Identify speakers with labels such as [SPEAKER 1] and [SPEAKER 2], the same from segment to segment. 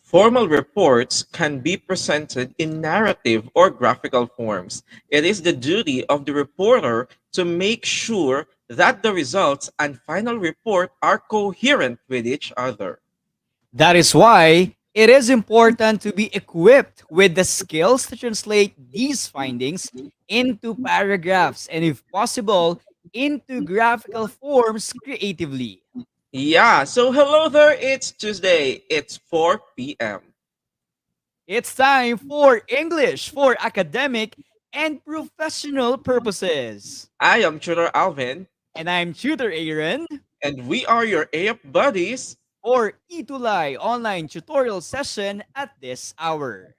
[SPEAKER 1] Formal reports can be presented in narrative or graphical forms. It is the duty of the reporter to make sure that the results and final report are coherent with each other.
[SPEAKER 2] That is why it is important to be equipped with the skills to translate these findings into paragraphs and, if possible, into graphical forms creatively.
[SPEAKER 1] Yeah, so hello there, it's Tuesday, it's 4 p.m.
[SPEAKER 2] It's time for English for academic and professional purposes.
[SPEAKER 1] I am Tutor Alvin,
[SPEAKER 2] And I'm Tutor Aaron
[SPEAKER 1] and we are your AF buddies.
[SPEAKER 2] for Itulay online tutorial session at this hour.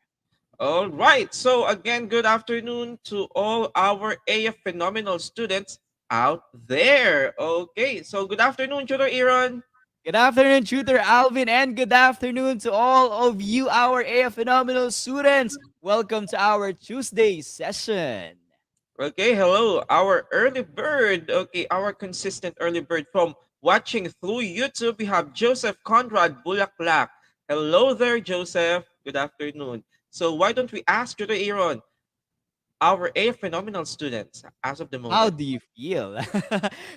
[SPEAKER 1] All right. So again, good afternoon to all our AF phenomenal students out there. Okay. So good afternoon, Tutor Aaron.
[SPEAKER 2] Good afternoon, Tutor Alvin, and good afternoon to all of you, our AF Phenomenal students. Welcome to our Tuesday session.
[SPEAKER 1] Okay. Hello, our early bird. Okay, our consistent early bird from watching through YouTube. We have Joseph Conrad Bulaklak. Hello there, Joseph. Good afternoon. So why don't we ask Tutor Aaron, our AF phenomenal students as of the
[SPEAKER 2] How
[SPEAKER 1] moment?
[SPEAKER 2] do you feel?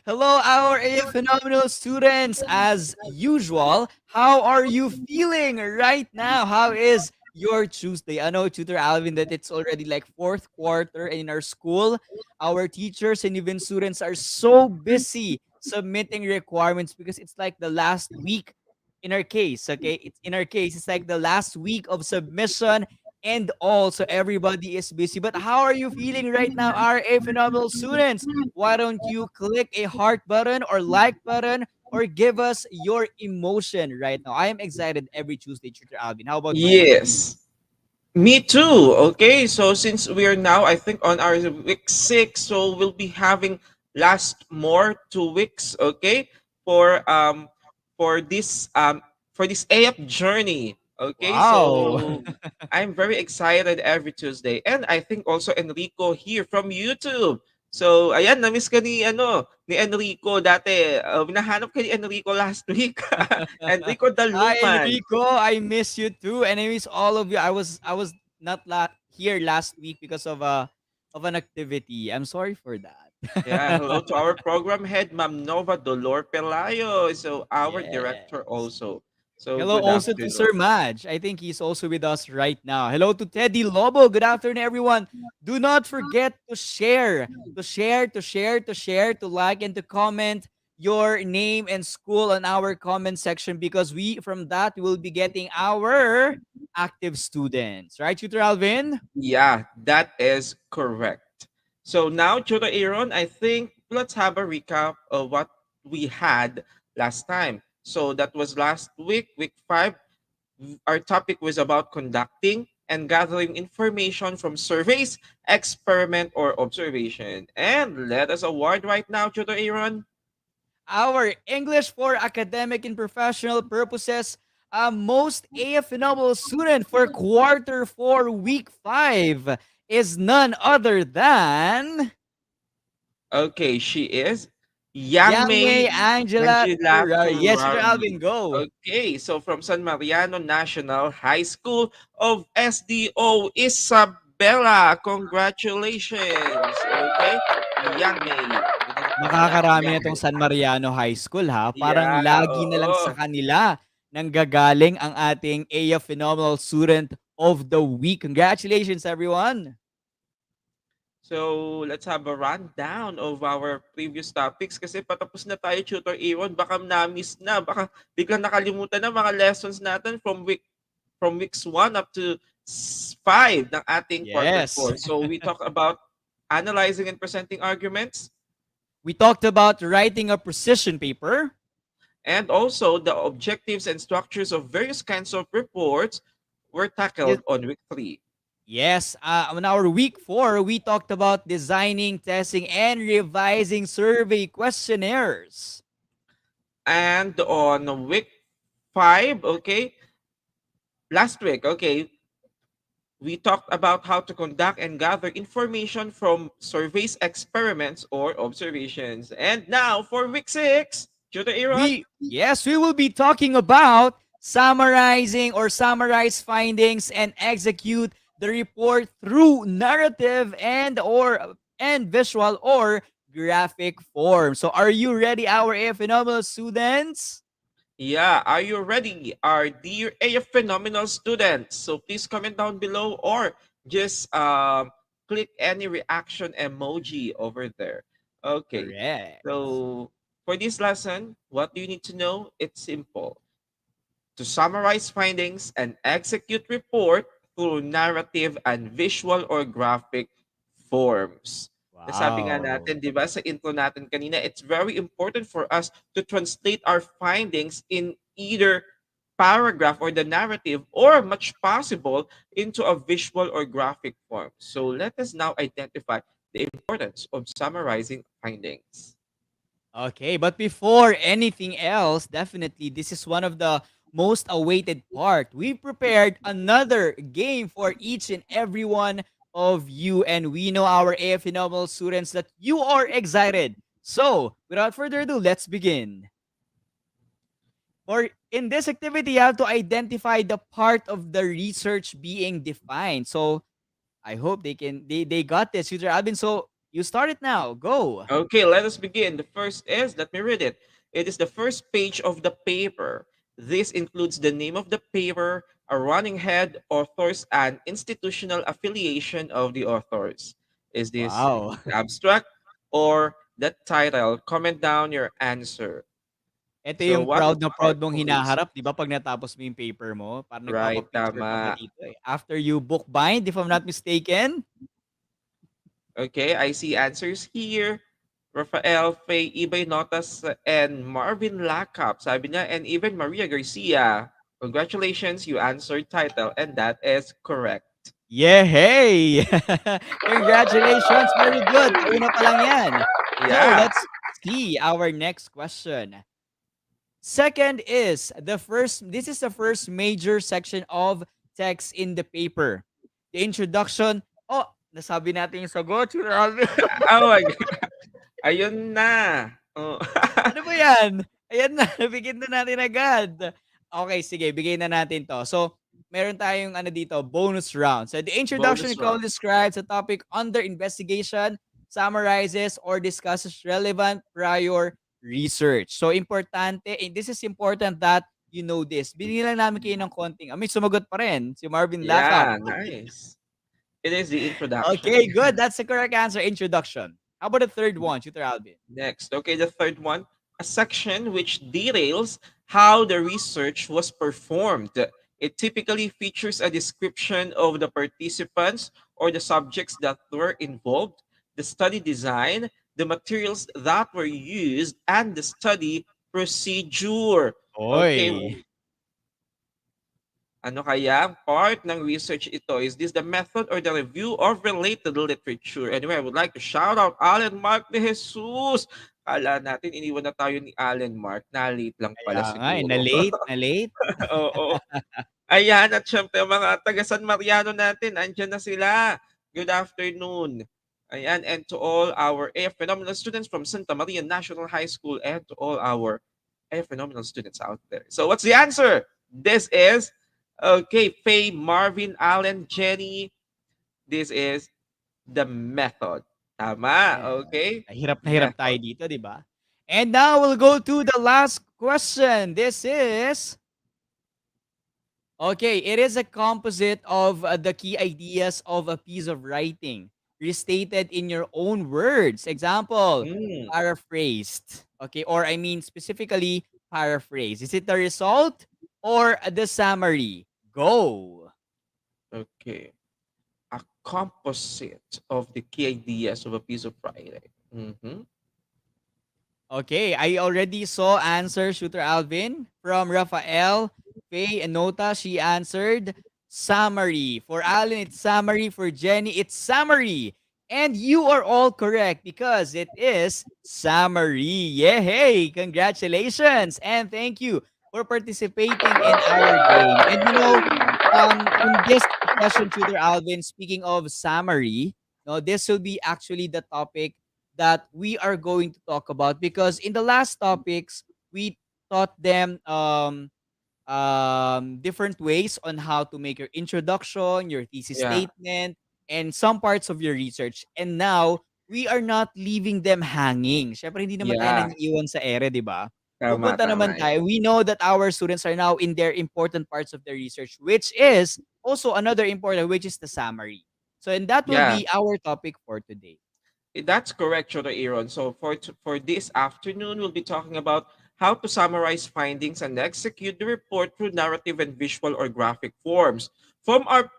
[SPEAKER 2] Hello, our AF Phenomenal students. As usual, how are you feeling right now? How is your Tuesday? I know, Tutor Alvin, that it's already like fourth quarter in our school. Our teachers and even students are so busy submitting requirements because it's like the last week in our case, okay? It's in our case, it's like the last week of submission and also everybody is busy. But how are you feeling right now, RA phenomenal students? Why don't you click a heart button or like button or give us your emotion right now? I am excited every Tuesday, Tutor Alvin. How about you?
[SPEAKER 1] Yes. Me too. Okay, so since we are now, I think on our week 6, so we'll be having last more 2 weeks. Okay, for um for this um for this AF journey. Okay,
[SPEAKER 2] Wow.
[SPEAKER 1] so I'm very excited every Tuesday, and I think also Enrico here from YouTube. So ayan, na-miss ka ni ni Enrico dati. Hinahanap ka ni Enrico last week. Enrico
[SPEAKER 2] Hi,
[SPEAKER 1] Daluman.
[SPEAKER 2] Enrico. I miss you too, and I miss all of you. I was not here last week because of an activity. I'm sorry for
[SPEAKER 1] Yeah, hello
[SPEAKER 2] that.
[SPEAKER 1] to our program head, Ma'am Nova Dolor Pelayo. So our director
[SPEAKER 2] Yes.
[SPEAKER 1] also. So
[SPEAKER 2] Hello
[SPEAKER 1] good
[SPEAKER 2] also to Sir
[SPEAKER 1] afternoon.
[SPEAKER 2] Madge. I think he's also with us right now. Hello to Teddy Lobo. Good afternoon, everyone. Do not forget to share, to like, and to comment your name and school on our comment section because we, from that, will be getting our active students. Right, Tutor Alvin?
[SPEAKER 1] Yeah, that is correct. So now, Tutor Aaron, I think let's have a recap of what we had last time. So that was last week, week 5. Our topic was about conducting and gathering information from surveys, experiment, or observation. And let us award right now, Tutor Aaron.
[SPEAKER 2] Our English for academic and professional purposes, most AF phenomenal student for quarter 4, week 5 is none other than
[SPEAKER 1] Okay, she is Yangmei
[SPEAKER 2] Yangmei Angela
[SPEAKER 1] Angela
[SPEAKER 2] Ferrari. Yes, Sir
[SPEAKER 1] Ferrari.
[SPEAKER 2] Alvin, go.
[SPEAKER 1] Okay, so from San Mariano National High School of SDO Isabela. Congratulations. Okay, Yangmei.
[SPEAKER 2] Nakakarami na
[SPEAKER 1] Yangmei.
[SPEAKER 2] itong San Mariano High School ha. Parang
[SPEAKER 1] Yeah,
[SPEAKER 2] lagi na lang sa
[SPEAKER 1] oo.
[SPEAKER 2] kanila nanggagaling ang ating AF Phenomenal Student of the Week. Congratulations, everyone.
[SPEAKER 1] So, let's have a rundown of our previous topics kasi patapos na tayo, Tutor Aaron. Baka na-miss na, baka biglang nakalimutan na mga lessons natin from weeks 1 up to 5 ng ating quarter
[SPEAKER 2] Yes.
[SPEAKER 1] 4. So we talk about analyzing and presenting arguments,
[SPEAKER 2] We talked about writing a precision paper.
[SPEAKER 1] and also the objectives and structures of various kinds of reports were
[SPEAKER 2] Yes.
[SPEAKER 1] tackled on week 3.
[SPEAKER 2] Yes, on our week 4, we talked about designing, testing, and revising survey questionnaires.
[SPEAKER 1] And on week 5, okay, last week, okay, we talked about how to conduct and gather information from surveys, experiments, or observations. And now for week 6, Tutor Aaron.
[SPEAKER 2] We will be talking about summarizing or summarize findings and execute the report through narrative and visual or graphic form. So are you ready, our A phenomenal students?
[SPEAKER 1] Yeah, are you ready? Our dear AF phenomenal students. So please comment down below or just click any reaction emoji over there. Okay.
[SPEAKER 2] Correct.
[SPEAKER 1] So for this lesson, what do you need to know? It's simple. To summarize findings and execute report through narrative and visual or graphic forms. Nasabi nga
[SPEAKER 2] Wow.
[SPEAKER 1] natin, di ba, sa intro natin kanina, it's very important for us to translate our findings in either paragraph or the narrative or much possible into a visual or graphic form. So let us now identify the importance of summarizing findings.
[SPEAKER 2] Okay, but before anything else, definitely this is one of the most awaited part. We prepared another game for each and every one of you, and we know our AF Phenomenal students that you are excited. So, without further ado, let's begin. For in this activity, you have to identify the part of the research being defined. So, I hope they got this, Tutor Alvin. So, you start it now. Go.
[SPEAKER 1] Okay, let us begin. The first is, let me read it. It is the first page of the paper. This includes the name of the paper, a running head, authors, and institutional affiliation of the authors. Is this
[SPEAKER 2] Wow.
[SPEAKER 1] the abstract or the title? Comment down your answer.
[SPEAKER 2] Ito
[SPEAKER 1] So,
[SPEAKER 2] yung
[SPEAKER 1] what is
[SPEAKER 2] proud
[SPEAKER 1] part
[SPEAKER 2] mong
[SPEAKER 1] of research?
[SPEAKER 2] hinaharap, 'di ba, 'pag natapos mo yung paper mo, parang
[SPEAKER 1] Right,
[SPEAKER 2] nagpapa-picture ka pa
[SPEAKER 1] tama.
[SPEAKER 2] dito, eh. After you bookbind, if I'm not mistaken.
[SPEAKER 1] Okay, I see answers here. Rafael, Faye, Ibay Notas, and Marvin Lacap. Sabi niya, and even Maria Garcia. Congratulations, you answered title, and that is correct.
[SPEAKER 2] Yehey! Congratulations, very good. Pauna pa lang 'yan. So,
[SPEAKER 1] Yeah.
[SPEAKER 2] let's see our next question. Second is this is the first major section of text in the paper. The introduction. Oh, nasabi natin yung sagot.
[SPEAKER 1] Oh my God. Ayun na. Oh.
[SPEAKER 2] Ano ba 'yan? Ayan na, nabigyan na natin agad. Okay, sige, bigay na natin 'to. So, meron tayong ano dito, bonus round. So, the introduction
[SPEAKER 1] Bonus
[SPEAKER 2] call
[SPEAKER 1] round.
[SPEAKER 2] describes a topic under investigation, summarizes or discusses relevant prior research. So, importante, this is important that you know this. Binigyan lang namin kayo ng konting may sumagot pa rin, si Marvin Lakap.
[SPEAKER 1] Yeah, nice. It is the introduction.
[SPEAKER 2] Okay, good. That's the correct answer, introduction. How about the third one, Tutor Alvin?
[SPEAKER 1] Next, okay, the third one, a section which details how the research was performed. It typically features a description of the participants or the subjects that were involved, the study design, the materials that were used, and the study procedure. Okay,
[SPEAKER 2] Oy.
[SPEAKER 1] ano kaya part ng research ito? Is this the method or the review of related literature? Anyway, I would like to shout out Alan Mark de Jesus. Kala natin iniwan na tayo ni Alan Mark. Na-late lang
[SPEAKER 2] Kaya
[SPEAKER 1] pala
[SPEAKER 2] nga, eh,
[SPEAKER 1] siguro.
[SPEAKER 2] na-late, na-late.
[SPEAKER 1] Oo. Ayan, at syempre mga taga San Mariano natin, andyan na sila. Good afternoon. Ayan, and to all our AF Phenomenal students from Santa Maria National High School and to all our AF Phenomenal students out there. So what's the answer? This is, okay, Faye, Marvin, Allen, Jenny. This is the method. Tama,
[SPEAKER 2] Yeah.
[SPEAKER 1] okay?
[SPEAKER 2] Na hirap tayo
[SPEAKER 1] Method.
[SPEAKER 2] dito, 'di ba? And now we'll go to the last question. This is okay, it is a composite of the key ideas of a piece of writing, restated in your own words. Example,
[SPEAKER 1] Mm,
[SPEAKER 2] paraphrased. Okay, or I mean specifically paraphrase. Is it the result or the summary? Go.
[SPEAKER 1] okay. A composite of the key ideas of a piece of writing. Mhm.
[SPEAKER 2] Okay, I already saw answer Shooter Alvin from Rafael, Faye, and Nota. She answered summary. For Allen, it's summary. For Jenny, it's summary. And you are all correct because it is summary. Yay! Congratulations and thank you for participating in our game. And in this session, Shooter Alvin, speaking of summary, no, this will be actually the topic that we are going to talk about because in the last topics we taught them different ways on how to make your introduction, your thesis
[SPEAKER 1] Yeah.
[SPEAKER 2] statement, and some parts of your research. And now, we are not leaving them hanging. Syempre, hindi naman tayo
[SPEAKER 1] Yeah.
[SPEAKER 2] naiiwan sa ere, di ba?
[SPEAKER 1] Tama,
[SPEAKER 2] Pupunta
[SPEAKER 1] tama
[SPEAKER 2] naman
[SPEAKER 1] yan.
[SPEAKER 2] tayo. We know that our students are now in their important parts of their research, which is also another important, which is the summary. So, and that will
[SPEAKER 1] Yeah.
[SPEAKER 2] be our topic for today.
[SPEAKER 1] That's correct, Choto Aaron. So for this afternoon, we'll be talking about how to summarize findings and execute the report through narrative and visual or graphic forms. From our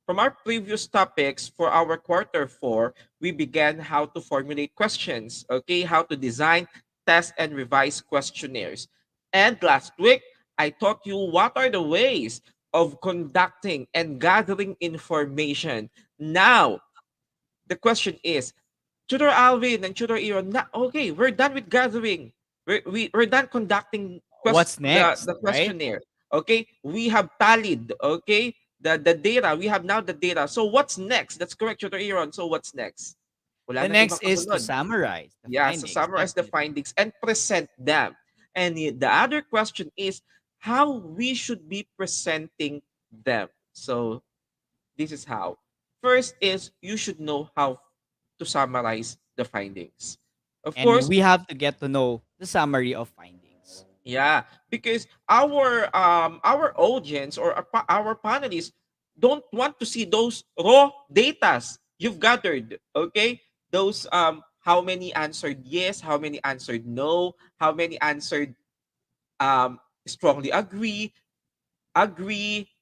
[SPEAKER 1] from our previous topics for our quarter four, we began how to formulate questions, okay, how to design, test, and revise questionnaires. And last week, I taught you what are the ways of conducting and gathering information. Now, the question is, Tutor Alvin and Tutor Aaron, okay, we're done with gathering. We're done conducting
[SPEAKER 2] What's next,
[SPEAKER 1] the
[SPEAKER 2] right?
[SPEAKER 1] questionnaire. Okay, we have tallied, okay, the data. We have now the data. So what's next? That's correct, Tutor Aaron. So what's next? Wala
[SPEAKER 2] The
[SPEAKER 1] nang ibang
[SPEAKER 2] next is to
[SPEAKER 1] kasunod.
[SPEAKER 2] summarize the
[SPEAKER 1] Yeah, so
[SPEAKER 2] findings,
[SPEAKER 1] summarize the
[SPEAKER 2] definitely.
[SPEAKER 1] findings and present them. And the other question is how we should be presenting them. So this is how. First is you should know how to summarize the findings. Of
[SPEAKER 2] And
[SPEAKER 1] course,
[SPEAKER 2] we have to get to know the summary of findings.
[SPEAKER 1] yeah, because our audience or our panelists don't want to see those raw datas you've gathered, okay? Those how many answered yes, how many answered no, how many answered strongly agree,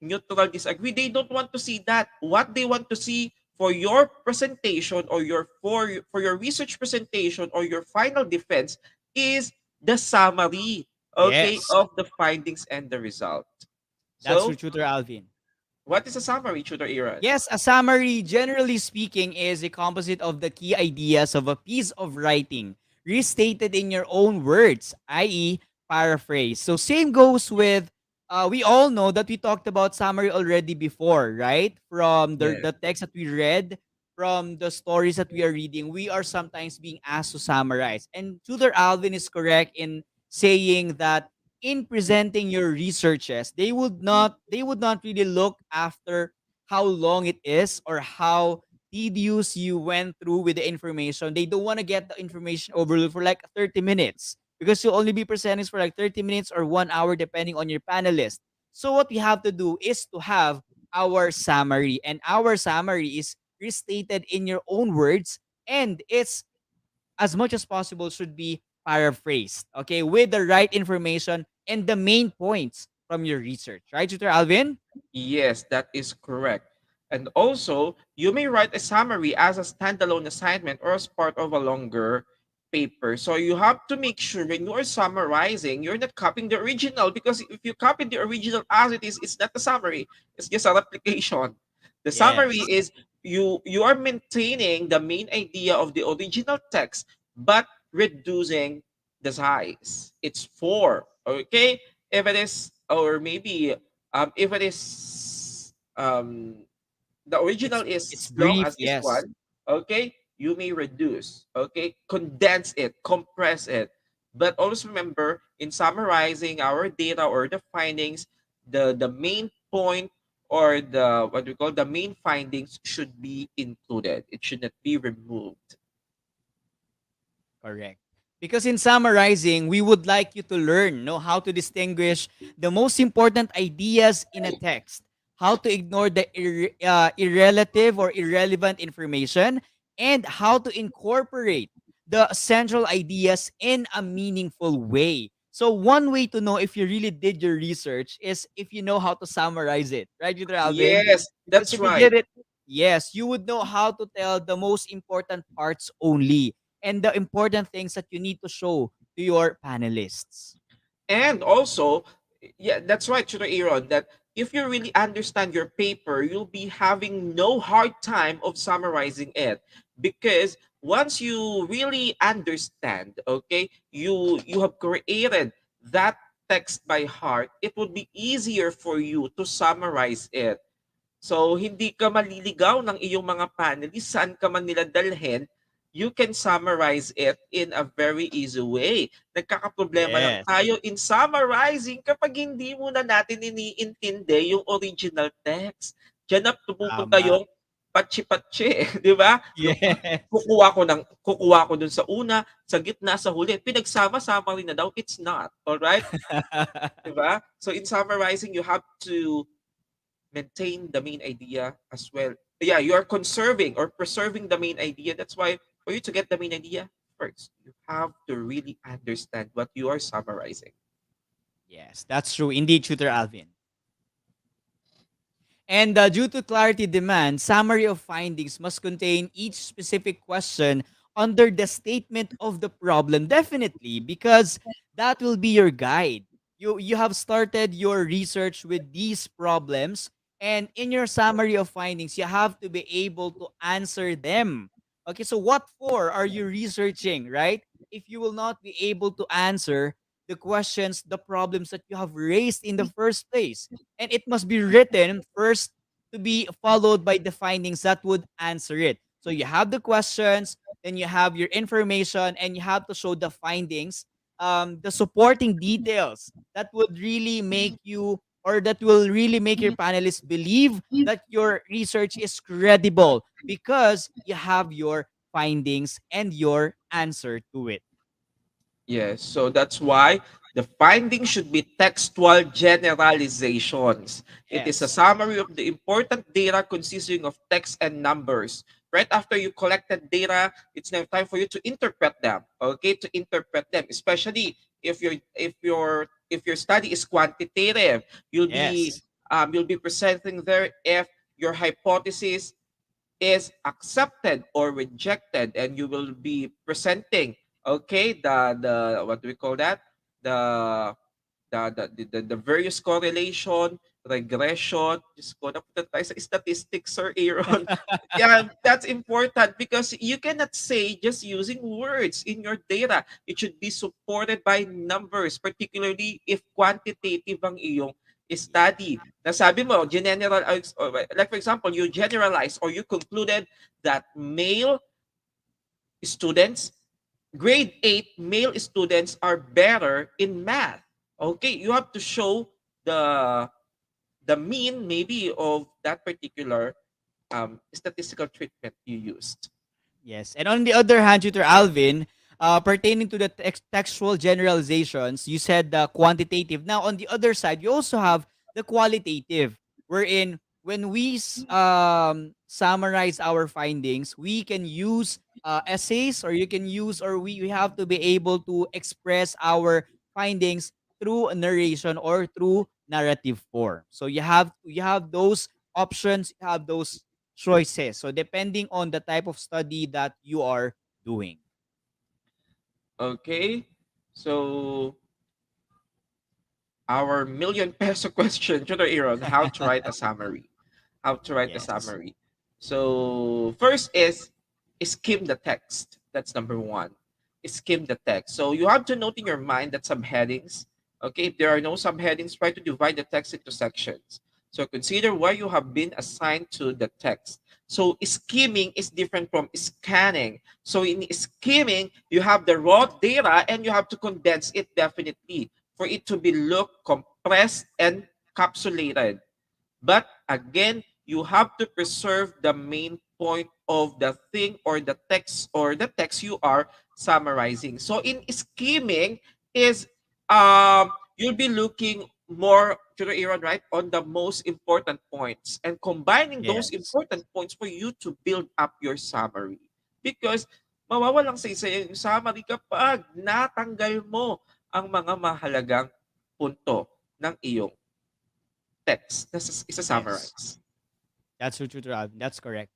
[SPEAKER 1] neutral, disagree. They don't want to see that. What they want to see for your presentation or for your research presentation or your final defense is the summary, okay,
[SPEAKER 2] Yes,
[SPEAKER 1] of the findings and the result.
[SPEAKER 2] that's
[SPEAKER 1] So,
[SPEAKER 2] true, Tutor Alvin.
[SPEAKER 1] what is a summary, Tutor Aaron?
[SPEAKER 2] Yes, a summary, generally speaking, is a composite of the key ideas of a piece of writing, restated in your own words, i.e., paraphrase. So, same goes with, we all know that we talked about summary already before, right? From
[SPEAKER 1] Yeah.
[SPEAKER 2] the text that we read, from the stories that we are reading, we are sometimes being asked to summarize. And Tutor Alvin is correct in saying that in presenting your researches, they would not really look after how long it is or how tedious you went through with the information. They don't want to get the information overload for like 30 minutes because you'll only be presenting for like 30 minutes or 1 hour depending on your panelist. So what we have to do is to have our summary, and our summary is restated in your own words, and it's as much as possible should be paraphrased, okay, with the right information and the main points from your research, right, Tutor Alvin?
[SPEAKER 1] Yes, that is correct. And also, you may write a summary as a standalone assignment or as part of a longer paper. So you have to make sure when you are summarizing, you're not copying the original because if you copy the original as it is, it's not a summary. It's just a replication. The summary
[SPEAKER 2] Yes.
[SPEAKER 1] is you are maintaining the main idea of the original text, but reducing the size. It's four. Okay? If it is, or maybe if it is the original
[SPEAKER 2] It's
[SPEAKER 1] is long
[SPEAKER 2] brief,
[SPEAKER 1] as this
[SPEAKER 2] yes.
[SPEAKER 1] one, okay, you may reduce, okay, condense it, compress it. But always remember, in summarizing our data or the findings, the main point or the what we call the main findings should be included. It should not be removed.
[SPEAKER 2] Correct. Because in summarizing, we would like you to learn, know how to distinguish the most important ideas in a text, how to ignore the irrelative or irrelevant information, and how to incorporate the central ideas in a meaningful way. So one way to know if you really did your research is if you know how to summarize it, right, Peter Alvin?
[SPEAKER 1] Yes,
[SPEAKER 2] Because
[SPEAKER 1] that's
[SPEAKER 2] if you
[SPEAKER 1] right.
[SPEAKER 2] did it, yes, you would know how to tell the most important parts only and the important things that you need to show to your panelists.
[SPEAKER 1] And also, yeah, that's right, Tutor Aaron, that if you really understand your paper, you'll be having no hard time of summarizing it. Because once you really understand, okay, you have created that text by heart, it would be easier for you to summarize it. So, hindi ka maliligaw ng iyong mga panelists saan ka man nila dalhin you can summarize it in a very easy way. Nagkakaproblema lang
[SPEAKER 2] Yes.
[SPEAKER 1] tayo in summarizing kapag hindi muna natin iniintindi yung original text. Diyan na pumupunta
[SPEAKER 2] Tama.
[SPEAKER 1] yung patsi-patsi, di ba? Yung
[SPEAKER 2] Yes.
[SPEAKER 1] kukuha ko dun sa una, sa gitna, sa huli. Pinagsama-sama rin na daw. It's not. Alright? Di ba? So in summarizing, you have to maintain the main idea as well. Yeah, you are conserving or preserving the main idea. That's why for you to get the main idea, first, you have to really understand what you are summarizing.
[SPEAKER 2] Yes, that's true. Indeed, Tutor Alvin. And due to clarity demand, summary of findings must contain each specific question under the statement of the problem. Definitely, because that will be your guide. You have started your research with these problems, and in your summary of findings, you have to be able to answer them. Okay, so what for are you researching, right? If you will not be able to answer the questions, the problems that you have raised in the first place, and it must be written first to be followed by the findings that would answer it. So you have the questions, then you have your information, and you have to show the findings, the supporting details that would really make you, or that will really make your panelists believe that your research is credible because you have your findings and your answer to it.
[SPEAKER 1] Yes, so that's why the findings should be textual generalizations. It is a
[SPEAKER 2] Yes.
[SPEAKER 1] summary of the important data consisting of text and numbers. Right after you collected data, it's now time for you to interpret them. Okay, to interpret them, especially if your study is quantitative,
[SPEAKER 2] Yes.
[SPEAKER 1] you'll be presenting there if your hypothesis is accepted or rejected, and you will be presenting, okay, the what do we call that, the the various correlation, regression. Just ko na punta tayo sa statistics, Sir Aaron. Yeah, that's important because you cannot say just using words in your data. It should be supported by numbers, particularly if quantitative ang iyong study. Nasabi mo, general, like for example, you generalize or you concluded that students, grade 8 male students are better in math. Okay, you have to show the the mean maybe of that particular statistical treatment you used.
[SPEAKER 2] Yes. And on the other hand, Tutor Alvin, pertaining to the textual generalizations, you said the quantitative. Now, on the other side, you also have the qualitative, wherein when we summarize our findings, we can use essays, or you can use, or we have to be able to express our findings through narration or through narrative form. So you have those options, you have those choices. So depending on the type of study that you are doing.
[SPEAKER 1] Okay, so our million peso question, Tutor Aaron, how to write a summary. How to write a
[SPEAKER 2] Yes.
[SPEAKER 1] summary. So first is skim the text. That's number one. Skim the text. So you have to note in your mind that subheadings. Okay, if there are no subheadings, try to divide the text into sections. So consider where you have been assigned to the text. So skimming is different from scanning. So in skimming, you have the raw data and you have to condense it definitely for it to be look compressed and capsulated. But again, you have to preserve the main point of the thing or the text you are summarizing. So in skimming is you'll be looking more to the Aaron, right, on the most important points and combining those
[SPEAKER 2] Yes.
[SPEAKER 1] important points for you to build up your summary. Because mawawalang sa isa yung summary kapag natanggal mo ang mga mahalagang punto ng iyong text na
[SPEAKER 2] Yes.
[SPEAKER 1] isa-summarize.
[SPEAKER 2] That's true, Tutor Alvin. That's correct.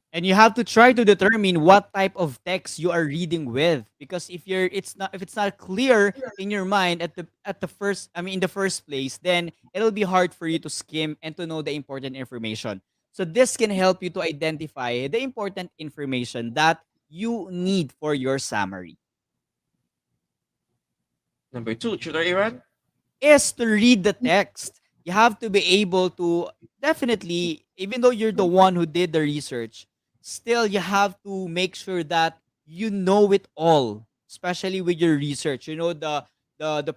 [SPEAKER 2] And you have to try to determine what type of text you are reading with, because if it's not clear in your mind at the first, I mean in the first place, then it'll be hard for you to skim and to know the important information. So this can help you to identify the important information that you need for your summary.
[SPEAKER 1] Number two, Tutor Iran?
[SPEAKER 2] Is to read the text. You have to be able to, definitely, even though you're the one who did the research, still you have to make sure that you know it all, especially with your research. You know the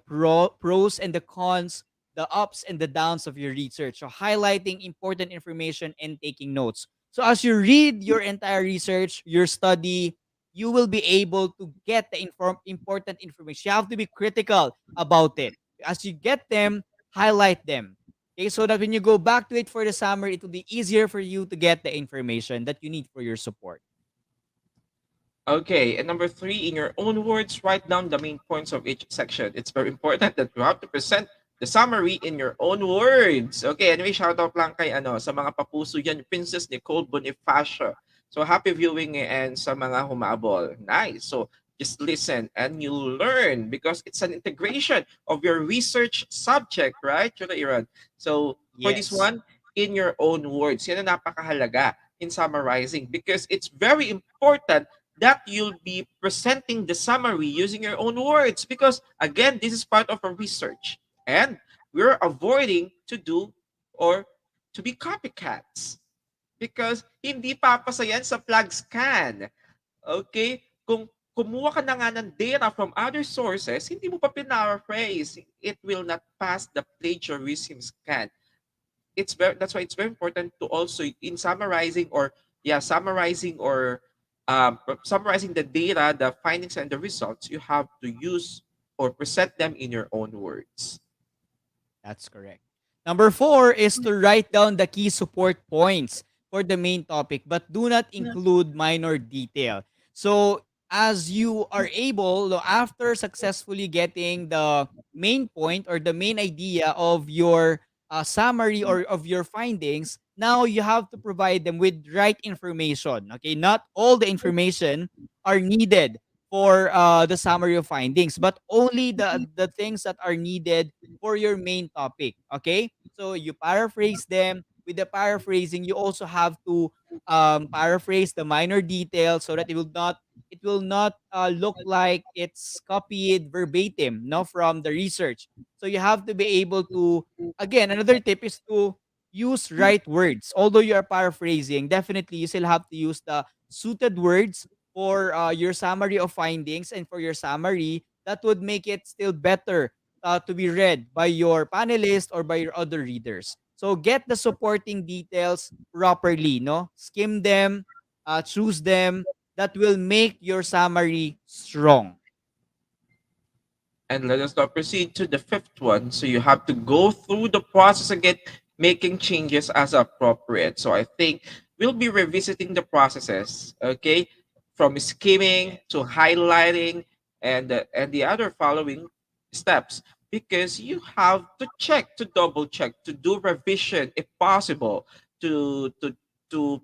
[SPEAKER 2] pros and the cons, the ups and the downs of your research. So highlighting important information and taking notes. So as you read your entire research, your study, you will be able to get the important information. You have to be critical about it. As you get them, highlight them. Okay, so that when you go back to it for the summary, it will be easier for you to get the information that you need for your support.
[SPEAKER 1] Okay, and number three, in your own words, write down the main points of each section. It's very important that you have to present the summary in your own words. Okay, anyway, shout out lang kay sa mga papuso yan, Princess Nicole Bonifacio. So happy viewing and sa mga humabol. Nice. So just listen and you'll learn because it's an integration of your research subject, right? Chula Iran. So for this
[SPEAKER 2] Yes,
[SPEAKER 1] one, in your own words, yan ang napakahalaga in summarizing because it's very important that you'll be presenting the summary using your own words because again this is part of a research and we're avoiding to do or to be copycats because hindi papasa yan sa flag scan. Okay? Kung kumuha ka na nga ng data from other sources, hindi mo pa pinaraphrase, it will not pass the plagiarism scan. It's very that's why it's very important to also in summarizing or summarizing or summarizing the data, the findings and the results, you have to use or present them in your own words.
[SPEAKER 2] that's correct. Number four is to write down the key support points for the main topic, but do not include minor detail. So, as you are able, after successfully getting the main point or the main idea of your summary or of your findings, now you have to provide them with right information. Okay, not all the information are needed for the summary of findings, but only the things that are needed for your main topic. Okay? So you paraphrase them. With the paraphrasing, you also have to paraphrase the minor details so that it will not look like it's copied verbatim, no, from the research. So you have to be able to, again, another tip is to use right words. Although you are paraphrasing, definitely you still have to use the suited words for your summary of findings and for your summary that would make it still better to be read by your panelists or by your other readers. So get the supporting details properly, no? Skim them, choose them. That will make your summary strong.
[SPEAKER 1] And let us now proceed to the fifth one. So you have to go through the process again, making changes as appropriate. So I think we'll be revisiting the processes, okay, from skimming
[SPEAKER 2] Yes,
[SPEAKER 1] to highlighting and the other following steps because you have to check, to double check, to do revision if possible, to do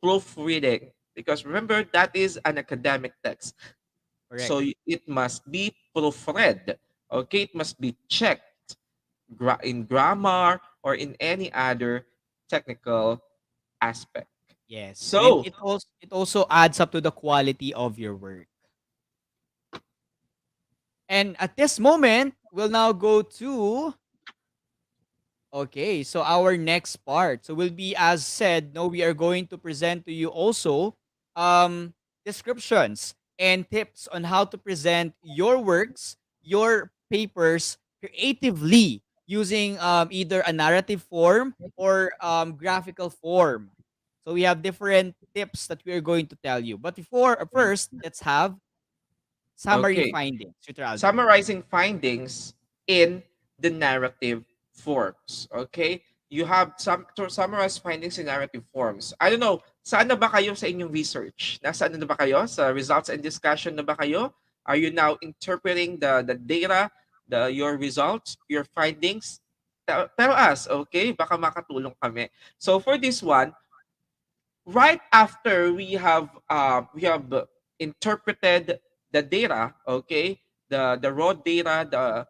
[SPEAKER 1] proofreading because remember that is an academic text
[SPEAKER 2] correct.
[SPEAKER 1] so it must be proofread. Okay, it must be checked in grammar or in any other technical aspect.
[SPEAKER 2] Yes, and
[SPEAKER 1] So,
[SPEAKER 2] it also adds up to the quality of your work. And at this moment, we'll now go to okay, so our next part. So will be as said, no, we are going to present to you also descriptions and tips on how to present your works, your papers creatively using either a narrative form or graphical form. So we have different tips that we are going to tell you. But before first, let's have summary
[SPEAKER 1] okay,
[SPEAKER 2] findings, Tutor Alvin.
[SPEAKER 1] summarizing findings in the narrative forms. Okay? You have some to summarize findings in narrative forms. I don't know, saan na ba kayo sa inyong research? Nasaan na ba kayo? Sa results and discussion na ba kayo? Are you now interpreting the data, your results, your findings? Tell us, okay? Baka makatulong kami. So for this one, right after we have interpreted the data, okay, the raw data,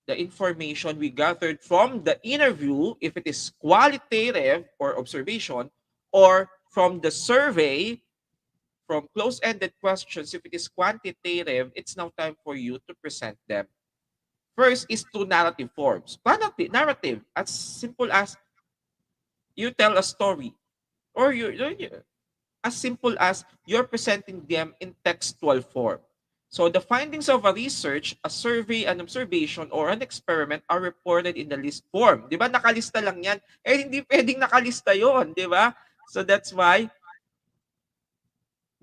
[SPEAKER 1] the information we gathered from the interview, if it is qualitative or observation, or from the survey, from close-ended questions, if it is quantitative, it's now time for you to present them. First is two narrative forms. Narrative, as simple as you tell a story or you as simple as you're presenting them in textual form. So the findings of a research, a survey, an observation, or an experiment are reported in the list form. Di ba? Nakalista lang yan. Eh, hindi pwedeng nakalista yon, di ba? So that's why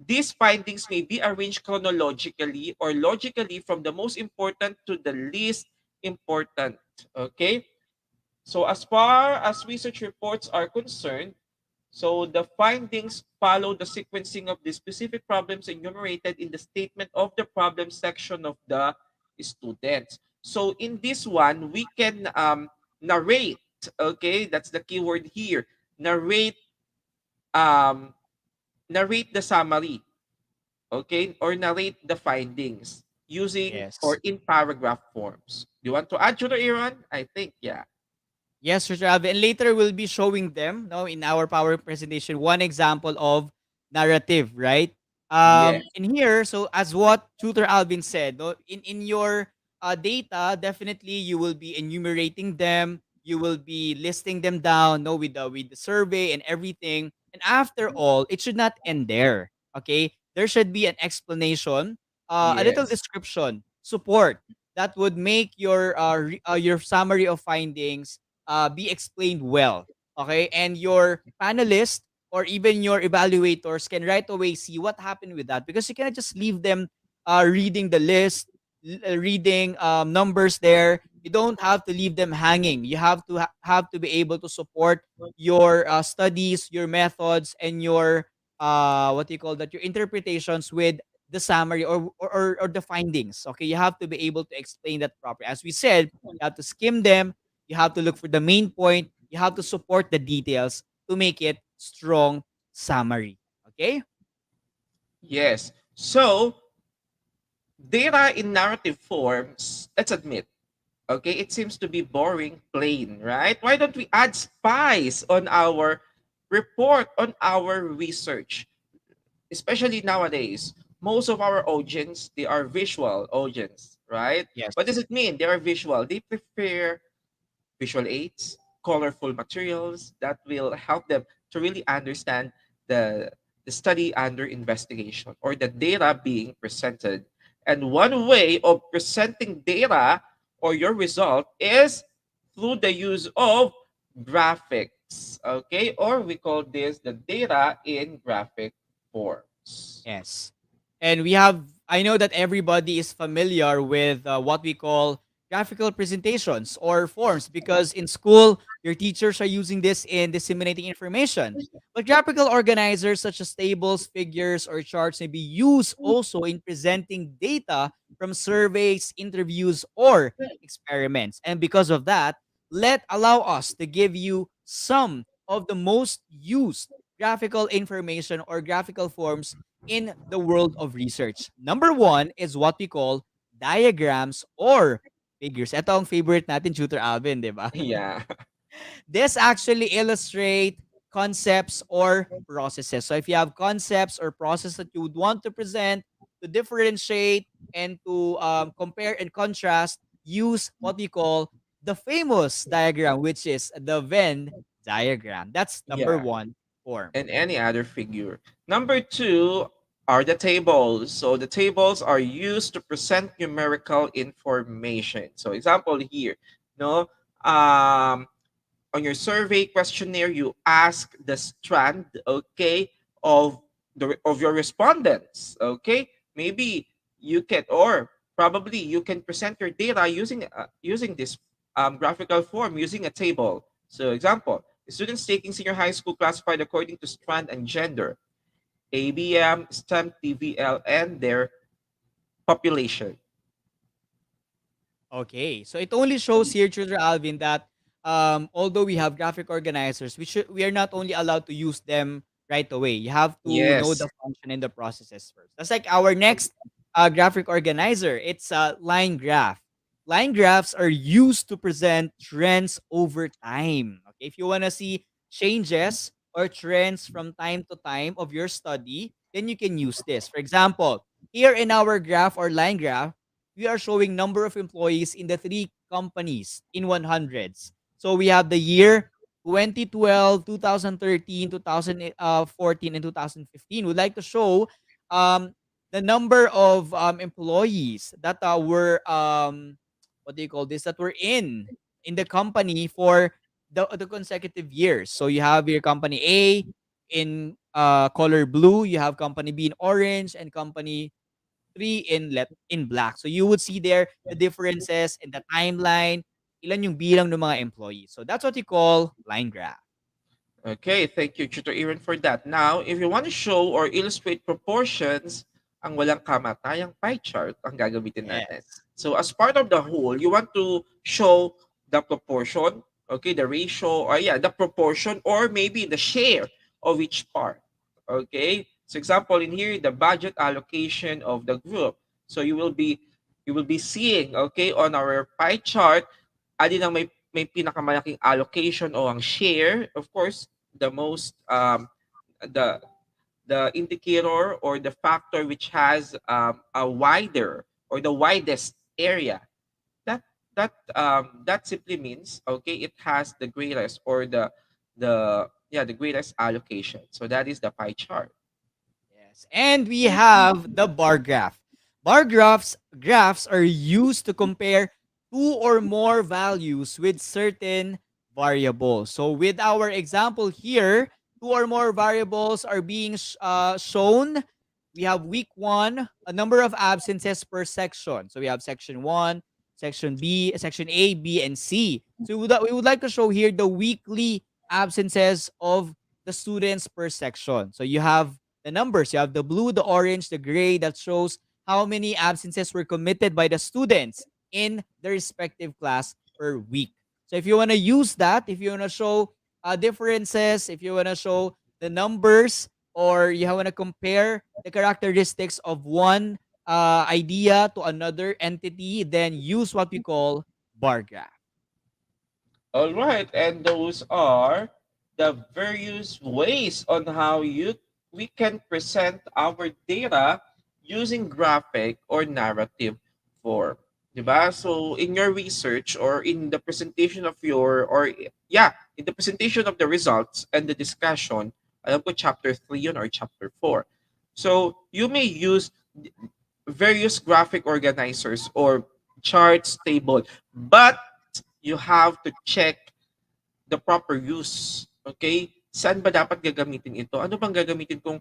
[SPEAKER 1] these findings may be arranged chronologically or logically from the most important to the least important. Okay? So as far as research reports are concerned, so the findings follow the sequencing of the specific problems enumerated in the statement of the problem section of the students. So in this one, we can narrate, okay, that's the keyword here, narrate, um, narrate the summary, okay, or narrate the findings using or
[SPEAKER 2] Yes.
[SPEAKER 1] in paragraph forms. Do you want to add to the Aaron? I think, yeah.
[SPEAKER 2] Yes, Sir Alvin. And later we'll be showing them, no, in our PowerPoint presentation, one example of narrative, right?
[SPEAKER 1] Yes.
[SPEAKER 2] In here, so as what Tutor Alvin said, no, in your data, definitely you will be enumerating them. You will be listing them down, no, with the survey and everything. And after all, it should not end there. Okay, there should be an explanation, a little
[SPEAKER 1] Yes.
[SPEAKER 2] description, support that would make your summary of findings be explained well. Okay, and your panelists or even your evaluators can right away see what happened with that, because you cannot just leave them reading the list, reading numbers there. You don't have to leave them hanging. You have to have to be able to support your studies, your methods, and your what do you call that? Your interpretations with the summary or the findings. Okay, you have to be able to explain that properly. As we said, you have to skim them, you have to look for the main point. You have to support the details to make it strong summary. Okay?
[SPEAKER 1] Yes. So data in narrative forms, let's admit, okay, it seems to be boring, plain, right? Why don't we add spice on our report, on our research? Especially nowadays, most of our audience, they are visual audience, right? What does
[SPEAKER 2] Yes.
[SPEAKER 1] it mean? They are visual. They prefer visual aids, colorful materials that will help them to really understand the, the study under investigation or the data being presented. And one way of presenting data or your result is through the use of graphics, okay? Or we call this the data in graphic forms.
[SPEAKER 2] Yes. And we have, I know that everybody is familiar with what we call graphical presentations or forms, because in school, your teachers are using this in disseminating information. But graphical organizers such as tables, figures, or charts may be used also in presenting data from surveys, interviews, or experiments. And because of that, allow us to give you some of the most used graphical information or graphical forms in the world of research. Number one is what we call diagrams or figures. Ito ang favorite natin, Tutor Alvin, di ba?
[SPEAKER 1] Yeah.
[SPEAKER 2] This actually illustrate concepts or processes. So if you have concepts or process that you would want to present, to differentiate and to compare and contrast, use what we call the famous diagram, which is the Venn diagram. That's number
[SPEAKER 1] Yeah.
[SPEAKER 2] one form.
[SPEAKER 1] And any other figure. Number two are the tables. So the tables are used to present numerical information. So example here, no, um, on your survey questionnaire, you ask the strand, okay, of of your respondents, okay. Maybe you can, or probably you can present your data using this graphical form using a table. So example, students taking senior high school classified according to strand and gender, ABM, STEM, TVL, and their population.
[SPEAKER 2] Okay, so it only shows here, Tutor Alvin, that although we have graphic organizers, we are not only allowed to use them right away. You have to know
[SPEAKER 1] Yes.
[SPEAKER 2] the function and the processes first. That's like our next graphic organizer. It's a line graph. Line graphs are used to present trends over time. Okay, if you want to see changes or trends from time to time of your study, then you can use this. For example, here in our graph or line graph, we are showing number of employees in the three companies in 100s. So we have the year. 2012, 2013, 2014, and 2015. We'd like to show um, the number of employees that were what do you call this, that were in the company for the consecutive years. So you have your company A in color blue, you have company B in orange, and company three in black. So you would see there the differences in the timeline, ilan yung bilang ng mga employees. So that's what you call line graph.
[SPEAKER 1] Okay, thank you, Tutor Aaron, for that. Now, if you want to show or illustrate proportions, ang walang kamatayang pie chart ang gagamitin natin.
[SPEAKER 2] Yes.
[SPEAKER 1] So, as part of the whole, you want to show the proportion, okay, the ratio, or yeah, the proportion, or maybe the share of each part. Okay, so example in here, the budget allocation of the group. So you will be seeing, okay, on our pie chart, alin ang may pinakamalaking allocation o ang share. Of course, the most the the indicator or the factor which has a wider or the widest area, that that simply means, okay, it has the greatest or the greatest allocation. So that is the pie chart.
[SPEAKER 2] Yes. And we have the bar graph. Bar graphs are used to compare two or more values with certain variables. So with our example here, two or more variables are being shown. We have week 1, a number of absences per section. So we have section 1, section B, section A, B, and C. So we would like to show here the weekly absences of the students per section. So you have the numbers. You have the blue, the orange, the gray that shows how many absences were committed by the students in the respective class per week. So if you want to use that, if you want to show differences, if you want to show the numbers, or you want to compare the characteristics of one idea to another entity, then use what we call bar graph.
[SPEAKER 1] All right, and those are the various ways on how we can present our data using graphic or narrative form. Diba? So in your research or in the presentation of your or yeah, in the presentation of the results and the discussion, alam ko chapter 3 yun or chapter 4. So you may use various graphic organizers or charts table, but you have to check the proper use. Okay? Saan ba dapat gagamitin ito? Ano bang gagamitin kong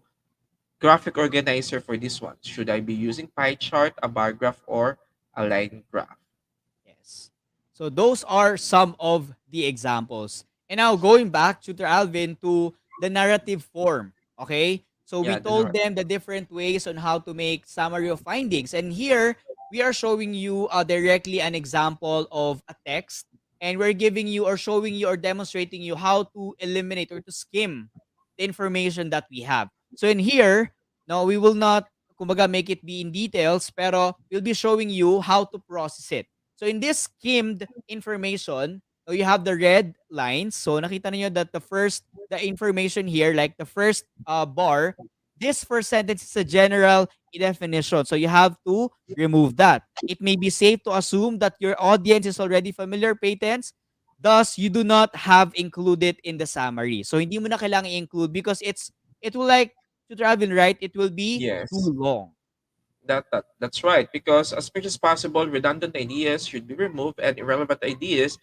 [SPEAKER 1] graphic organizer for this one? Should I be using pie chart, a bar graph, or a line graph?
[SPEAKER 2] Yes. So those are some of the examples. And now going back, Tutor Alvin, to the narrative form. Okay? So we
[SPEAKER 1] Yeah,
[SPEAKER 2] told them the different ways on how to make summary of findings. And here we are showing you directly an example of a text. And we're giving you or showing you or demonstrating you how to eliminate or to skim the information that we have. So in here, no, we will not kumbaga make it be in details, pero we'll be showing you how to process it. So in this skimmed information, so you have the red lines. So nakita niyo that the information here, like the first bar, this first sentence is a general definition. So you have to remove that. It may be safe to assume that your audience is already familiar patents. Thus, you do not have included in the summary. So hindi mo na kailangan i-include because it will like to travel, right? It will be too
[SPEAKER 1] yes.
[SPEAKER 2] long.
[SPEAKER 1] That's right. Because as much as possible, redundant ideas should be removed and irrelevant ideas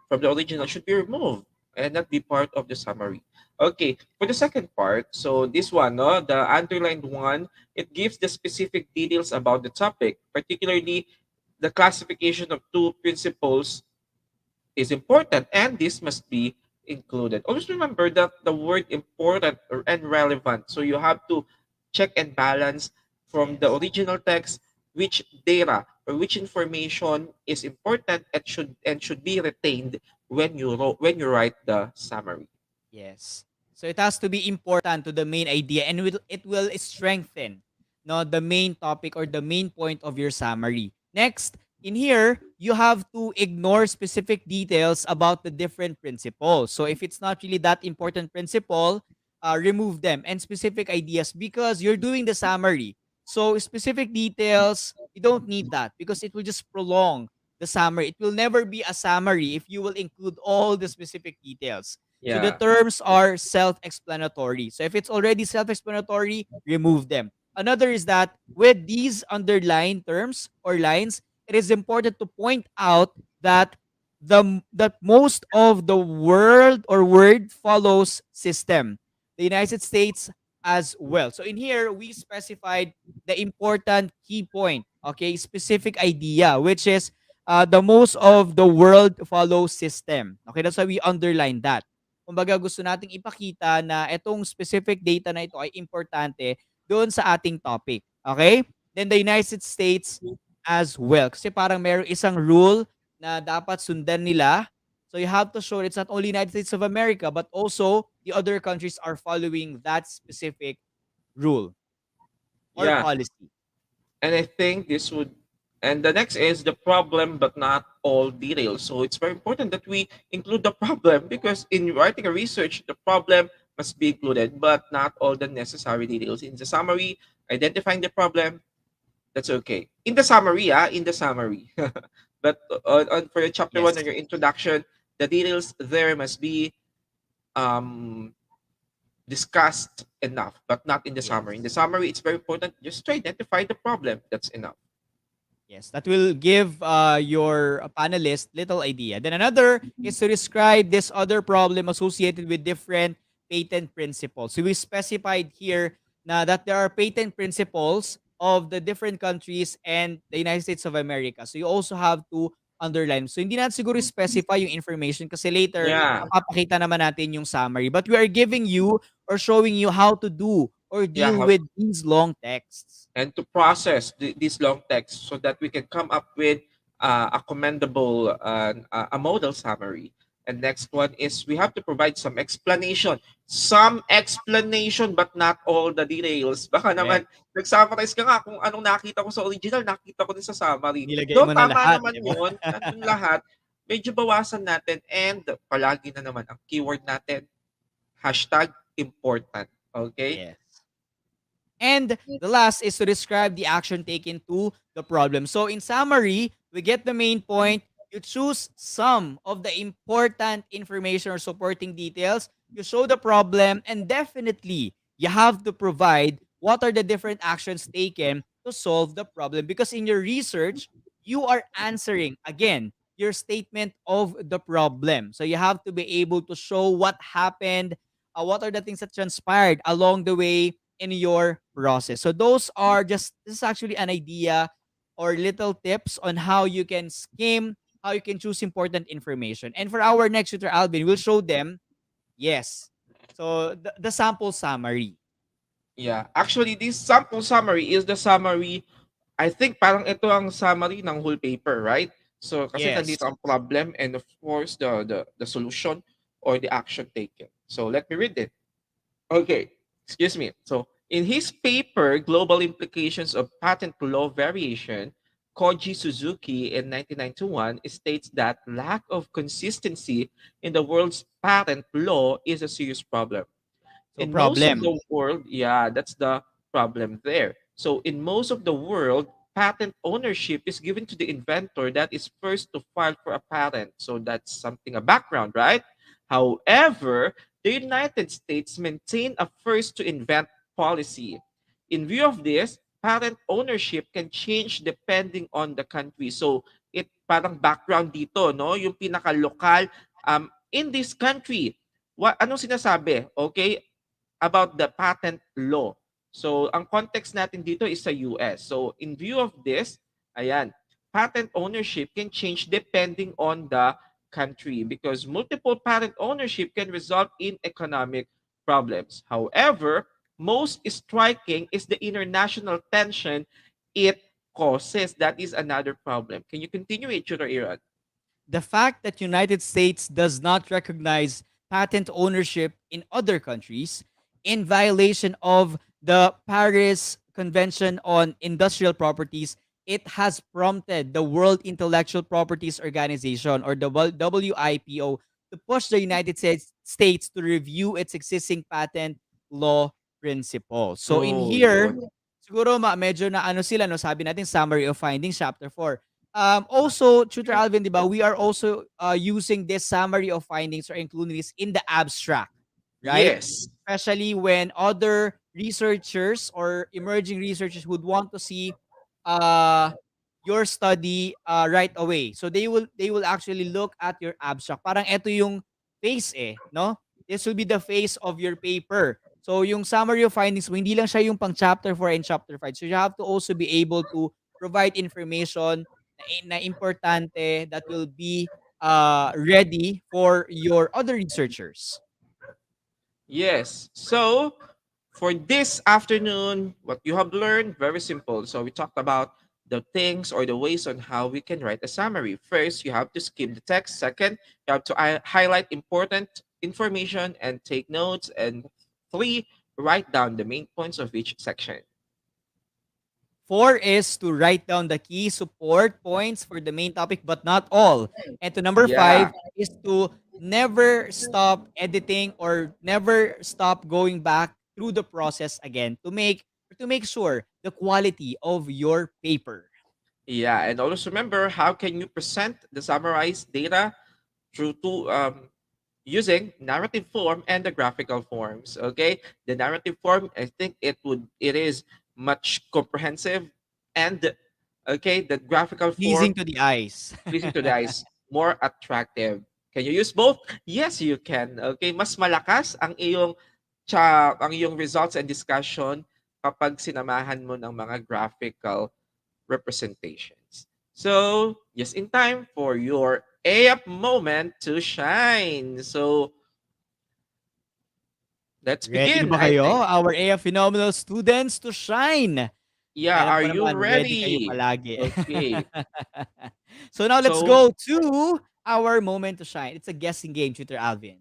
[SPEAKER 1] from the original should be removed and not be part of the summary. Okay, for the second part, so this one, no, the underlined one, it gives the specific details about the topic, particularly the classification of two principles is important and this must be included. Always remember that the word important and relevant. So you have to check and balance from the
[SPEAKER 2] Yes.
[SPEAKER 1] original text which data or which information is important and should be retained when you write the summary.
[SPEAKER 2] Yes. So it has to be important to the main idea and it will strengthen no the main topic or the main point of your summary. Next, in here, you have to ignore specific details about the different principles. So if it's not really that important principle, remove them and specific ideas because you're doing the summary. So specific details, you don't need that because it will just prolong the summary. It will never be a summary if you will include all the specific details. So the
[SPEAKER 1] Yeah.
[SPEAKER 2] terms are self-explanatory. So if it's already self-explanatory, remove them. Another is that with these underlined terms or lines, it is important to point out that that most of the world or word follows system. The United States as well. So in here, we specified the important key point, okay, specific idea, which is the most of the world follows system. Okay, that's why we underline that. Kumbaga gusto nating ipakita na itong specific data na ito ay importante doon sa ating topic. Okay? Then the United States as well. Kasi parang meron isang rule na dapat sundan nila. So you have to show it's not only United States of America but also the other countries are following that specific rule or
[SPEAKER 1] Yeah.
[SPEAKER 2] policy.
[SPEAKER 1] And I think this would, and the next is the problem, but not all details. So it's very important that we include the problem because in writing a research, the problem must be included, but not all the necessary details. In the summary, identifying the problem, that's okay. In the summary, in the summary. But for your chapter one
[SPEAKER 2] Yes.
[SPEAKER 1] and your introduction, the details there must be um, discussed enough, but not in the summary. In the
[SPEAKER 2] Yes.
[SPEAKER 1] summary, it's very important just to identify the problem. That's enough.
[SPEAKER 2] Yes, that will give your panelist little idea. Then another is to describe this other problem associated with different patent principles. So we specified here na that there are patent principles of the different countries and the United States of America. So you also have to underline. So hindi natin siguro specify yung information kasi later
[SPEAKER 1] Yeah,
[SPEAKER 2] mapapakita naman natin yung summary. But we are giving you or showing you how to do or
[SPEAKER 1] yeah,
[SPEAKER 2] deal with these long texts.
[SPEAKER 1] and to process these long texts so that we can come up with a commendable a model summary. And next one is we have to provide some explanation, but not all the details. Baka naman
[SPEAKER 2] Correct.
[SPEAKER 1] nag-summarize ka nga kung anong nakita ko sa original, nakita ko din sa summary.
[SPEAKER 2] Nilagay
[SPEAKER 1] Though
[SPEAKER 2] mo na
[SPEAKER 1] tama
[SPEAKER 2] lahat,
[SPEAKER 1] naman
[SPEAKER 2] 'di ba?
[SPEAKER 1] yun, nandun lahat, medyo bawasan natin and palagi na naman ang keyword natin, hashtag important. Okay?
[SPEAKER 2] Yes. And the last is to describe the action taken to the problem. So in summary, we get the main point. You choose some of the important information or supporting details. You show the problem, and definitely you have to provide what are the different actions taken to solve the problem. Because in your research, you are answering again your statement of the problem. So you have to be able to show what happened, what are the things that transpired along the way in your process. So those are just this is actually an idea or little tips on how you can skim, how you can choose important information. And for our next tutor, Alvin, we'll show them, yes. So the sample summary.
[SPEAKER 1] Yeah. Actually, this sample summary is the summary. I think parang ito ang summary ng whole paper, right? So kasi nandito
[SPEAKER 2] Yes.
[SPEAKER 1] ang problem and of course the solution or the action taken. So let me read it. Okay, excuse me. So, in his paper, Global Implications of Patent Law Variation, Koji Suzuki in 1991 states that lack of consistency in the world's patent law is a serious problem.
[SPEAKER 2] So
[SPEAKER 1] In most of
[SPEAKER 2] problem.
[SPEAKER 1] the world, yeah, that's the problem there. So in most of the world, patent ownership is given to the inventor that is first to file for a patent. So that's something a background, right? However, the United States maintain a first to invent policy. In view of this, patent ownership can change depending on the country. So it parang background dito, no? Yung pinaka-lokal in this country, anong sinasabi? Okay, about the patent law. So, ang context natin dito is sa US. So, in view of this, ayan, patent ownership can change depending on the country because multiple patent ownership can result in economic problems. However, most striking is the international tension it causes. That is another problem. Can you continue it, Tutor Iran?
[SPEAKER 2] The fact that United States does not recognize patent ownership in other countries in violation of the Paris Convention on Industrial Properties, it has prompted the World Intellectual Properties Organization or the WIPO to push the United States to review its existing patent law principles. So in
[SPEAKER 1] Oh,
[SPEAKER 2] here,
[SPEAKER 1] yun.
[SPEAKER 2] siguro medyo na ano sila no, sabi natin summary of findings chapter 4. Also, Tutor Alvin, di ba, we are also using this summary of findings or including this in the abstract, right?
[SPEAKER 1] Yes.
[SPEAKER 2] Especially when other researchers or emerging researchers would want to see uh, your study right away. So they will actually look at your abstract. Parang eto yung face no? This will be the face of your paper. So yung summary of findings mo, hindi lang siya yung pang chapter 4 and chapter 5. So you have to also be able to provide information na importante that will be ready for your other researchers.
[SPEAKER 1] Yes. So for this afternoon, what you have learned, very simple. So we talked about the things or the ways on how we can write a summary. First, you have to skim the text. Second, you have to highlight important information and take notes. And three, write down the main points of each section.
[SPEAKER 2] Four is to write down the key support points for the main topic, but not all. And to number
[SPEAKER 1] Yeah.
[SPEAKER 2] five is to never stop editing or never stop going back through the process again to make sure the quality of your paper.
[SPEAKER 1] Yeah. And always remember, how can you present the summarized data through two using narrative form and the graphical forms. Okay, the narrative form, I think it is much comprehensive, and okay, the graphical
[SPEAKER 2] Pleasing
[SPEAKER 1] form,
[SPEAKER 2] to the eyes.
[SPEAKER 1] pleasing to the eyes, more attractive. Can you use both? Yes, you can. Okay, mas malakas ang iyong results and discussion kapag sinamahan mo ng mga graphical representations. So, just in time for your AF moment to shine. So, let's
[SPEAKER 2] Ready na
[SPEAKER 1] begin,
[SPEAKER 2] ba
[SPEAKER 1] I
[SPEAKER 2] kayo,
[SPEAKER 1] think.
[SPEAKER 2] our AF Phenomenal students, to shine?
[SPEAKER 1] Yeah,
[SPEAKER 2] Alam
[SPEAKER 1] are
[SPEAKER 2] ko
[SPEAKER 1] you
[SPEAKER 2] naman ready kayo
[SPEAKER 1] ready?
[SPEAKER 2] palagi.
[SPEAKER 1] Okay.
[SPEAKER 2] So now let's
[SPEAKER 1] So,
[SPEAKER 2] go to our moment to shine. It's a guessing game, Tutor Alvin.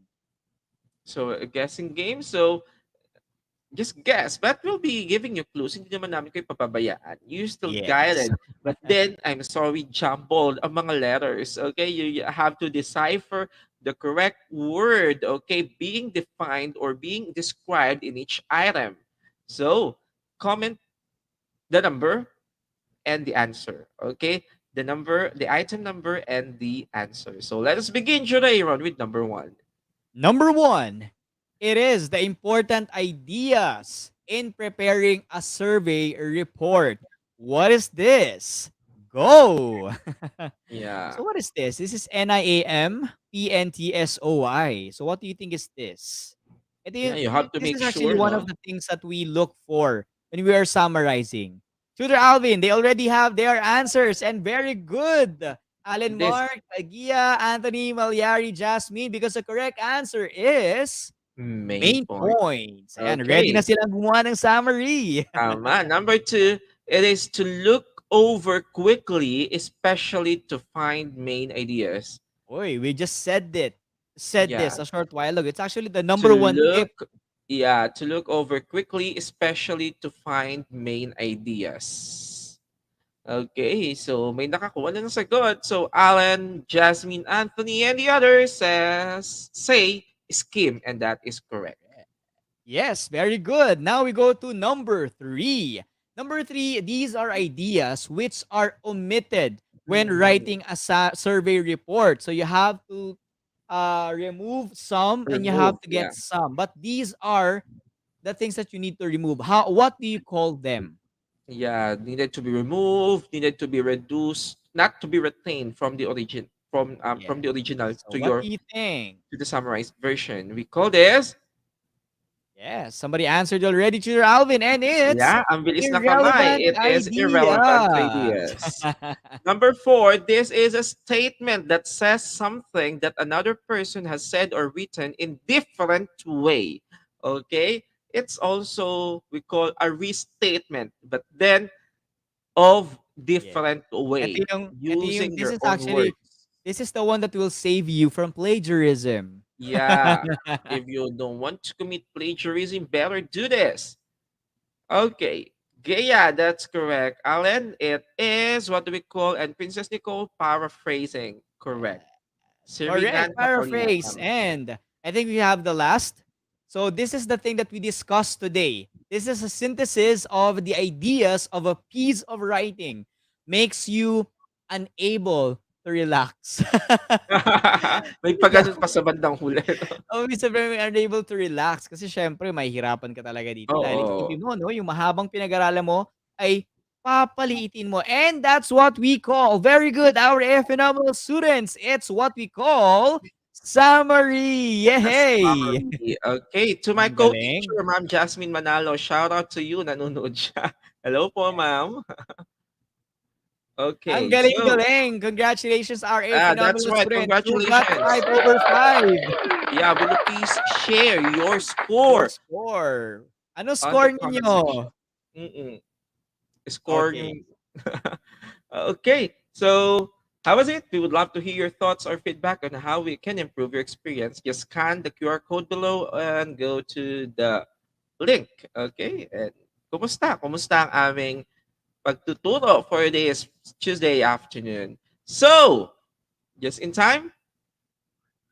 [SPEAKER 1] so a guessing game. So, just guess, but we'll be giving you clues. Hindi naman namin kayo papabayaan. You're still
[SPEAKER 2] Yes.
[SPEAKER 1] guided. But then, I'm sorry, jumbled ang mga letters. Okay, you have to decipher the correct word, okay, being defined or being described in each item. So, comment the number and the answer, okay? The number, the item number, and the answer. So, let us begin, Aaron, with number one.
[SPEAKER 2] Number one, it is the important ideas in preparing a survey report. What is this? Go.
[SPEAKER 1] Yeah.
[SPEAKER 2] So what is this? This is NIAMPNTSOI. So what do you think is this?
[SPEAKER 1] Yeah, you have to
[SPEAKER 2] This
[SPEAKER 1] make
[SPEAKER 2] is actually
[SPEAKER 1] sure,
[SPEAKER 2] one of
[SPEAKER 1] no?
[SPEAKER 2] the things that we look for when we are summarizing. Tutor Alvin, they already have their answers and very good. Alan
[SPEAKER 1] This
[SPEAKER 2] Mark, Agia, Anthony, Malyari, Jasmine, because the correct answer is
[SPEAKER 1] main
[SPEAKER 2] main
[SPEAKER 1] point.
[SPEAKER 2] points. Ayan, ready na
[SPEAKER 1] Okay.
[SPEAKER 2] silang gumawa ng summary.
[SPEAKER 1] Tama. Number two, it is to look over quickly, especially to find main ideas.
[SPEAKER 2] Oy, we just said
[SPEAKER 1] Yeah.
[SPEAKER 2] this a short while ago. It's actually the
[SPEAKER 1] To
[SPEAKER 2] number one tip.
[SPEAKER 1] look, yeah, to look over quickly, especially to find main ideas. Okay, so may nakakuha na ng sagot. So Alan, Jasmine, Anthony, and the others say skim, and that is correct.
[SPEAKER 2] Yes, very good. Now we go to number three. Number three, these are ideas which are omitted when
[SPEAKER 1] Mhm.
[SPEAKER 2] writing a survey report. So you have to remove some and you
[SPEAKER 1] Remove,
[SPEAKER 2] have to
[SPEAKER 1] yeah.
[SPEAKER 2] get some. But these are the things that you need to remove. How? What do you call them?
[SPEAKER 1] Yeah, needed to be removed, needed to be reduced, not to be retained from
[SPEAKER 2] Yeah.
[SPEAKER 1] the original
[SPEAKER 2] So
[SPEAKER 1] to
[SPEAKER 2] what
[SPEAKER 1] your
[SPEAKER 2] do you think?
[SPEAKER 1] to the summarized version. We call this,
[SPEAKER 2] Yes, somebody answered already, Tutor Alvin, and it's
[SPEAKER 1] yeah, ang bilis na kamay.
[SPEAKER 2] irrelevant
[SPEAKER 1] It is irrelevant
[SPEAKER 2] ideas.
[SPEAKER 1] ideas. Number four, this is a statement that says something that another person has said or written in different way. Okay? It's also we call a restatement, but then of
[SPEAKER 2] Yeah.
[SPEAKER 1] different way,
[SPEAKER 2] Ito yung
[SPEAKER 1] using
[SPEAKER 2] this
[SPEAKER 1] their
[SPEAKER 2] is
[SPEAKER 1] own
[SPEAKER 2] actually
[SPEAKER 1] words.
[SPEAKER 2] this is the one that will save you from plagiarism.
[SPEAKER 1] Yeah. If you don't want to commit plagiarism, better do this. Okay. Yeah, that's correct. Alan, it is what do we call, and Princess Nicole, paraphrasing. Correct.
[SPEAKER 2] Correct.
[SPEAKER 1] Sirigan
[SPEAKER 2] Paraphrase.
[SPEAKER 1] Kapoliatan.
[SPEAKER 2] And I think we have the last. So this is the thing that we discussed today. This is a synthesis of the ideas of a piece of writing. Makes you unable to relax.
[SPEAKER 1] May pa
[SPEAKER 2] Yeah.
[SPEAKER 1] ganun pa sa bandang huli 'no?
[SPEAKER 2] Oo, ibig sabihin may unable to relax kasi siyempre mahihirapan ka talaga dito dahil
[SPEAKER 1] Oo.
[SPEAKER 2] isipin mo 'no, yung mahabang pinag-aralan mo ay papaliitin mo and that's what we call very good, our phenomenal students, it's what we call summary,
[SPEAKER 1] A
[SPEAKER 2] yehey!
[SPEAKER 1] summary. Okay, to my
[SPEAKER 2] Ang galing.
[SPEAKER 1] co-teacher, Ma'am Jasmine Manalo, shout out to you, nanonood siya. Hello po, ma'am.
[SPEAKER 2] Ang
[SPEAKER 1] Okay, so
[SPEAKER 2] galing-galing! Congratulations, RA
[SPEAKER 1] that's
[SPEAKER 2] phenomenal
[SPEAKER 1] right,
[SPEAKER 2] students, you got
[SPEAKER 1] congratulations.
[SPEAKER 2] 5/5.
[SPEAKER 1] Yeah, will you please share your
[SPEAKER 2] Your
[SPEAKER 1] score
[SPEAKER 2] score. Ano
[SPEAKER 1] on the
[SPEAKER 2] score
[SPEAKER 1] comment section?
[SPEAKER 2] ninyo?
[SPEAKER 1] Mm. Score
[SPEAKER 2] Okay.
[SPEAKER 1] yung okay, so how was it? We would love to hear your thoughts or feedback on how we can improve your experience. Just scan the QR code below and go to the link. Okay? And kumusta? Kumusta ang aming pagtuturo for this Tuesday afternoon? So, just in time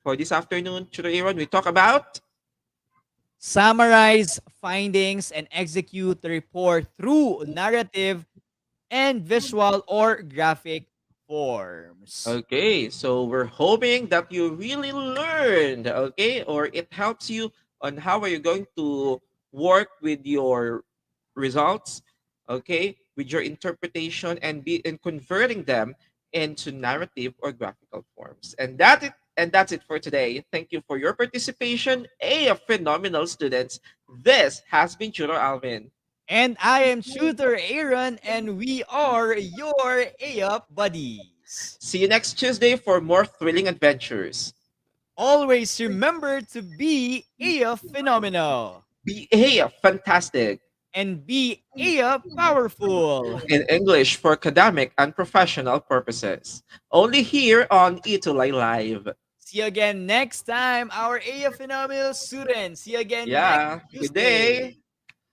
[SPEAKER 1] for this afternoon, Tutor Aaron, we talk about
[SPEAKER 2] Summarize findings and execute the report through narrative and visual or graphic forms.
[SPEAKER 1] okay, so we're hoping that you really learned, okay, or it helps you on how are you going to work with your results, okay, with your interpretation and be in converting them into narrative or graphical forms. And that's it for today. Thank you for your participation. A phenomenal students. This has been Tutor Alvin.
[SPEAKER 2] And I am Shooter Aaron, and we are your AUP buddies.
[SPEAKER 1] See you next Tuesday for more thrilling adventures.
[SPEAKER 2] Always remember to be AUP phenomenal
[SPEAKER 1] Be a fantastic
[SPEAKER 2] and be AUP powerful.
[SPEAKER 1] in English for academic and professional purposes. Only here on Itulay Live.
[SPEAKER 2] See you again next time, our AUP phenomenal students. See you again next
[SPEAKER 1] Yeah, good
[SPEAKER 2] Tuesday.
[SPEAKER 1] day.